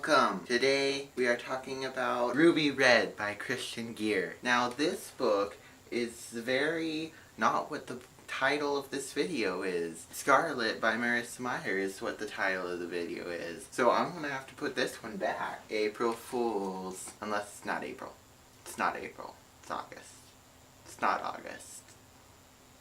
Welcome! Today we are talking about Ruby Red by Christian Gear. Now this book is very not what the title of this video is. Scarlet by Merissa Meyer is what the title of the video is. So I'm gonna have to put this one back. April Fools. Unless it's not April. It's not April. It's August. It's not August.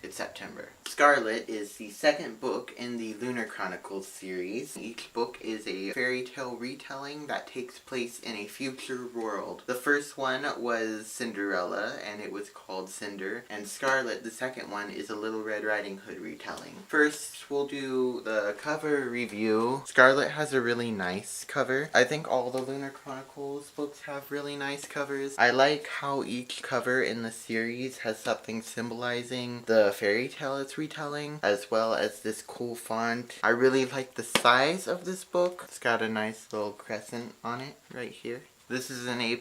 It's September. Scarlet is the second book in the Lunar Chronicles series. Each book is a fairy tale retelling that takes place in a future world. The first one was Cinderella, and it was called Cinder, and Scarlet, the second one, is a Little Red Riding Hood retelling. First, we'll do the cover review. Scarlet has a really nice cover. I think all the Lunar Chronicles books have really nice covers. I like how each cover in the series has something symbolizing the fairy tale it's retelling, as well as this cool font. I really like the size of this book. It's got a nice little crescent on it right here. This is an A+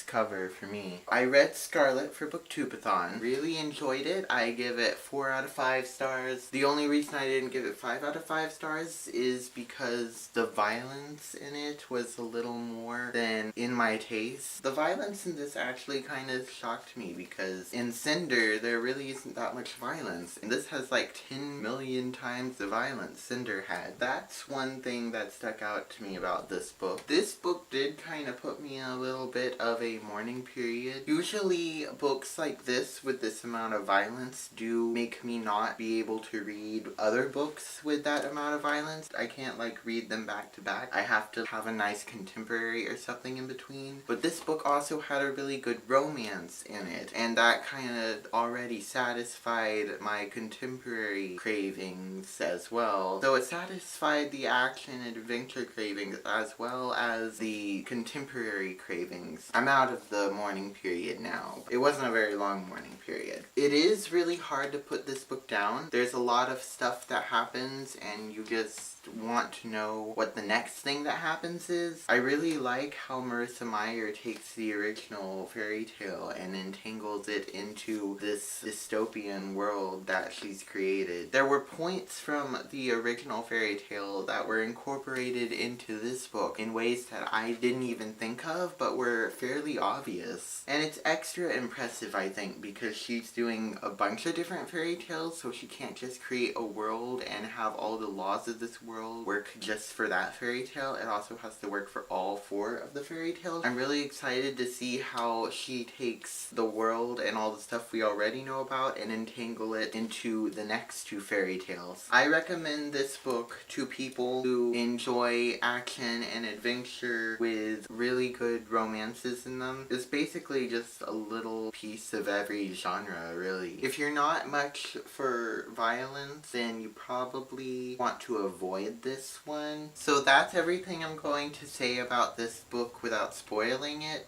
cover for me. I read Scarlet for Booktubeathon. Really enjoyed it. I give it 4 out of 5 stars. The only reason I didn't give it 5 out of 5 stars is because the violence in it was a little more than in my taste. The violence in this actually kind of shocked me because in Cinder there really isn't that much violence. And this has like 10 million times the violence Cinder had. That's one thing that stuck out to me about this book. This book did kind of put me a little bit of a mourning period. Usually books like this with this amount of violence do make me not be able to read other books with that amount of violence. I can't like read them back to back. I have to have a nice contemporary or something in between. But this book also had a really good romance in it, and that kind of already satisfied my contemporary cravings as well. So it satisfied the action and adventure cravings as well as the contemporary cravings. I'm out of the mourning period now. It wasn't a very long mourning period. It is really hard to put this book down. There's a lot of stuff that happens and you just want to know what the next thing that happens is. I really like how Merissa Meyer takes the original fairy tale and entangles it into this dystopian world that she's created. There were points from the original fairy tale that were incorporated into this book in ways that I didn't even think of, but were fairly obvious. And it's extra impressive, I think, because she's doing a bunch of different fairy tales, so she can't just create a world and have all the laws of this world work just for that fairy tale. It also has to work for all 4 of the fairy tales. I'm really excited to see how she takes the world and all the stuff we already know about and entangle it into the next 2 fairy tales. I recommend this book to people who enjoy action and adventure with really good romances in them. It's basically just a little piece of every genre, really. If you're not much for violence, then you probably want to avoid this one. So that's everything I'm going to say about this book without spoiling it.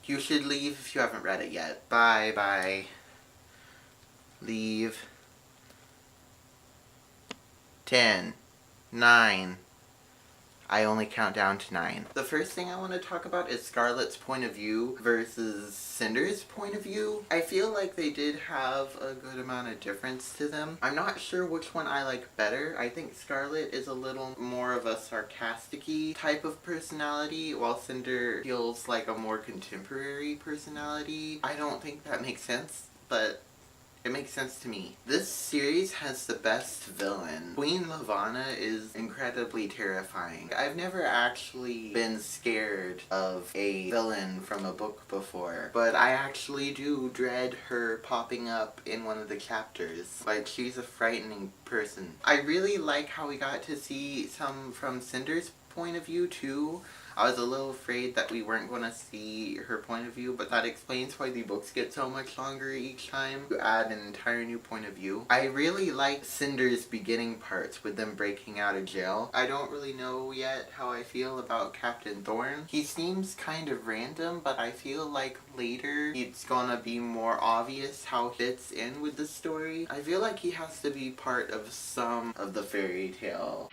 You should leave if you haven't read it yet. Bye. Leave. 10, 9. I only count down to 9. The first thing I want to talk about is Scarlet's point of view versus Cinder's point of view. I feel like they did have a good amount of difference to them. I'm not sure which one I like better. I think Scarlet is a little more of a sarcastic-y type of personality, while Cinder feels like a more contemporary personality. I don't think that makes sense, but it makes sense to me. This series has the best villain. Queen Lavanna is incredibly terrifying. I've never actually been scared of a villain from a book before, but I actually do dread her popping up in one of the chapters. Like, she's a frightening person. I really like how we got to see some from Cinder's point of view too. I was a little afraid that we weren't going to see her point of view, but that explains why the books get so much longer each time. You add an entire new point of view. I really like Cinder's beginning parts with them breaking out of jail. I don't really know yet how I feel about Captain Thorn. He seems kind of random, but I feel like later it's gonna be more obvious how he fits in with the story. I feel like he has to be part of some of the fairy tale.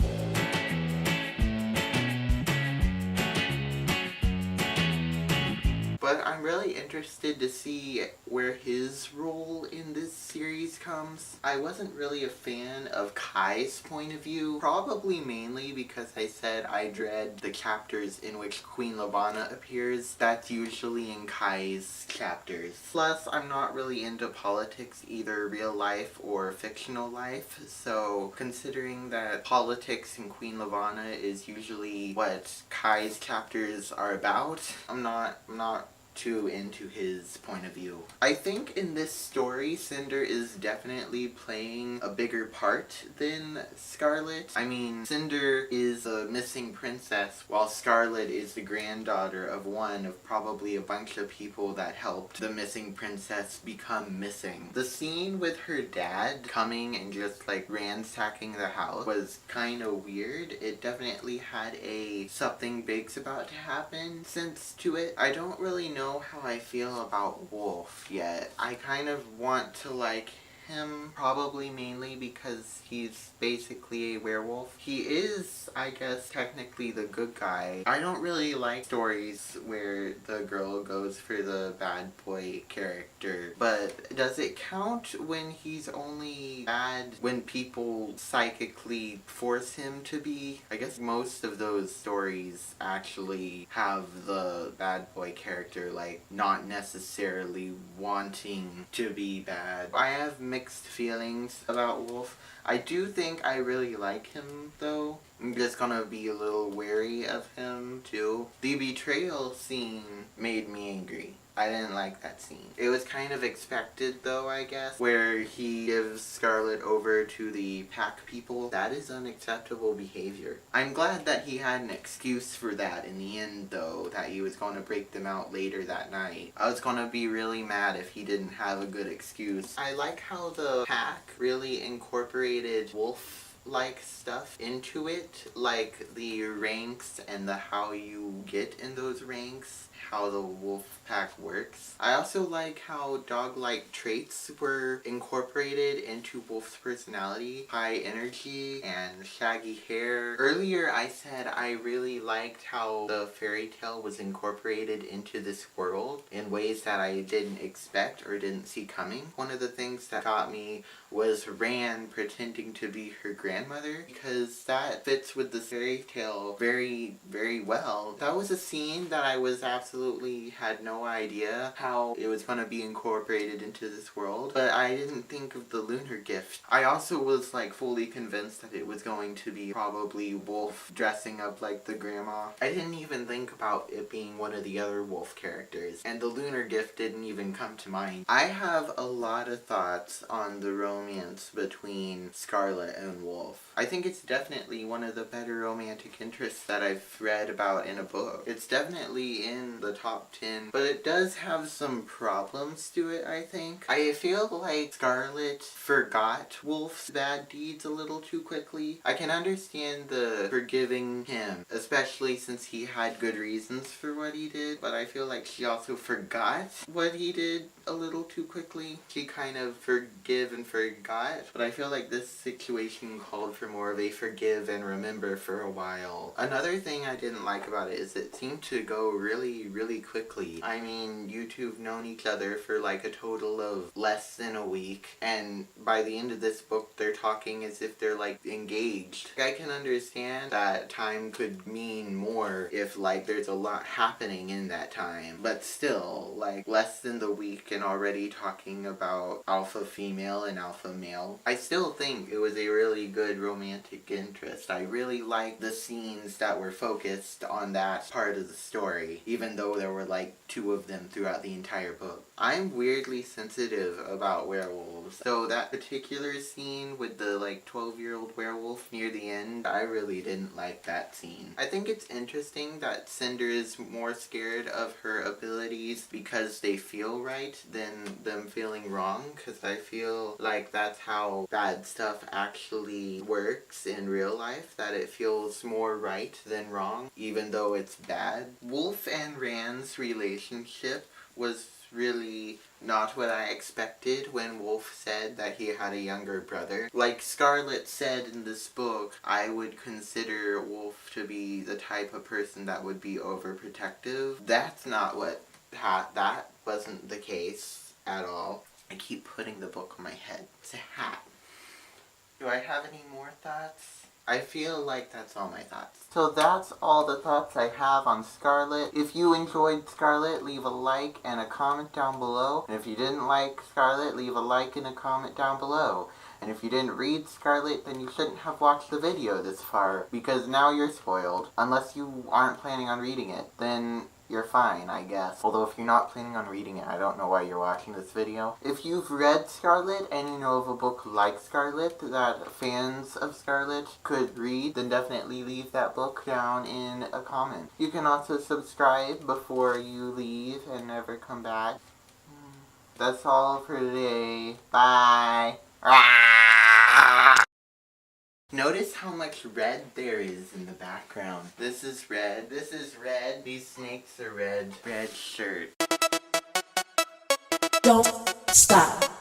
but I'm really interested to see where his role in this series comes. I wasn't really a fan of Kai's point of view, probably mainly because I said I dread the chapters in which Queen Lavanna appears. That's usually in Kai's chapters. Plus, I'm not really into politics, either real life or fictional life, so considering that politics in Queen Lavanna is usually what Kai's chapters are about, I'm not too into his point of view. I think in this story, Cinder is definitely playing a bigger part than Scarlet. I mean, Cinder is a missing princess, while Scarlet is the granddaughter of one of probably a bunch of people that helped the missing princess become missing. The scene with her dad coming and just like ransacking the house was kind of weird. It definitely had a something big's about to happen sense to it. I don't really know how I feel about Wolf yet. I kind of want to like him, probably mainly because he's basically a werewolf. He is, I guess, technically the good guy. I don't really like stories where the girl goes for the bad boy character, but does it count when he's only bad when people psychically force him to be? I guess most of those stories actually have the bad boy character like not necessarily wanting to be bad. I have mixed feelings about Wolf. I do think I really like him though. I'm just gonna be a little wary of him too. The betrayal scene made me angry. I didn't like that scene. It was kind of expected though, I guess, where he gives Scarlet over to the pack people. That is unacceptable behavior. I'm glad that he had an excuse for that in the end though, that he was going to break them out later that night. I was going to be really mad if he didn't have a good excuse. I like how the pack really incorporated wolf-like stuff into it, like the ranks and the how you get in those ranks, how the wolf pack works. I also like how dog-like traits were incorporated into Wolf's personality. High energy and shaggy hair. Earlier I said I really liked how the fairy tale was incorporated into this world in ways that I didn't expect or didn't see coming. One of the things that got me was Ran pretending to be her grandmother, because that fits with the fairy tale very, very well. That was a scene that I was absolutely had no idea how it was going to be incorporated into this world, but I didn't think of the lunar gift. I also was like fully convinced that it was going to be probably Wolf dressing up like the grandma. I didn't even think about it being one of the other Wolf characters, and the lunar gift didn't even come to mind. I have a lot of thoughts on the romance between Scarlet and Wolf. I think it's definitely one of the better romantic interests that I've read about in a book. It's definitely in the top 10, but it does have some problems to it, I think. I feel like Scarlet forgot Wolf's bad deeds a little too quickly. I can understand the forgiving him, especially since he had good reasons for what he did, but I feel like she also forgot what he did a little too quickly. She kind of forgive and forgot, but I feel like this situation called for more of a forgive and remember for a while. Another thing I didn't like about it is it seemed to go really, really quickly. I mean, you two have known each other for like a total of less than a week, and by the end of this book they're talking as if they're like engaged. I can understand that time could mean more if like there's a lot happening in that time, but still, like less than the week and already talking about alpha female and alpha male. I still think it was a really good romantic interest. I really liked the scenes that were focused on that part of the story, even though there were like 2 of them throughout the entire book. I'm weirdly sensitive about werewolves, so that particular scene with the like 12-year-old werewolf near the end, I really didn't like that scene. I think it's interesting that Cinder is more scared of her abilities because they feel right than them feeling wrong, because I feel like that's how bad stuff actually works in real life, that it feels more right than wrong, even though it's bad. Wolf and Rand's relationship was really not what I expected when Wolf said that he had a younger brother. Like Scarlet said in this book, I would consider Wolf to be the type of person that would be overprotective. That's not what that wasn't the case at all. I keep putting the book on my head. It's a hat. Do I have any more thoughts? I feel like that's all my thoughts. So that's all the thoughts I have on Scarlet. If you enjoyed Scarlet, leave a like and a comment down below. And if you didn't like Scarlet, leave a like and a comment down below. And if you didn't read Scarlet, then you shouldn't have watched the video this far, because now you're spoiled. Unless you aren't planning on reading it, then you're fine, I guess. Although if you're not planning on reading it, I don't know why you're watching this video. If you've read Scarlet and you know of a book like Scarlet that fans of Scarlet could read, then definitely leave that book down in a comment. You can also subscribe before you leave and never come back. That's all for today. Bye. Notice how much red there is in the background. This is red. This is red. These snakes are red. Red shirt. Don't stop.